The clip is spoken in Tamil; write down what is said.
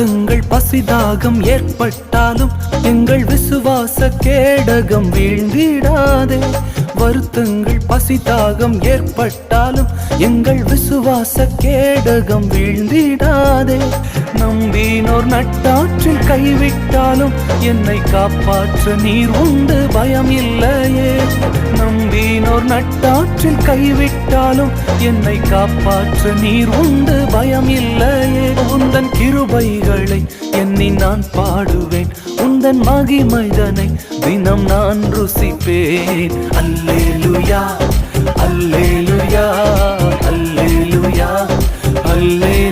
வருத்தங்கள் பசிதாகம் ஏற்பட்டாலும் எங்கள் விசுவாச கேடகம் வீழ்ந்திடாதே. வருத்தங்கள் பசிதாகம் ஏற்பட்டாலும் எங்கள் விசுவாச கேடகம் வீழ்ந்திடாதே. நம்பினோர் நட்டாற்றில் கைவிட்டாலும் என்னை காப்பாற்ற நீர் உண்டு பயம் இல்லையே. நம்பினோர் நட்டாற்றில் கைவிட்டாலும் என்னை காப்பாற்ற நீர் உண்டு பயம் இல்லையே. உந்தன் கிருபைகளை எண்ணி நான் பாடுவேன், உந்தன் மகிமைதனை தினம் நான் ருசிப்பேன். அல்லேலூயா அல்லேலூயா அல்லேலூயா அல்லேலூயா.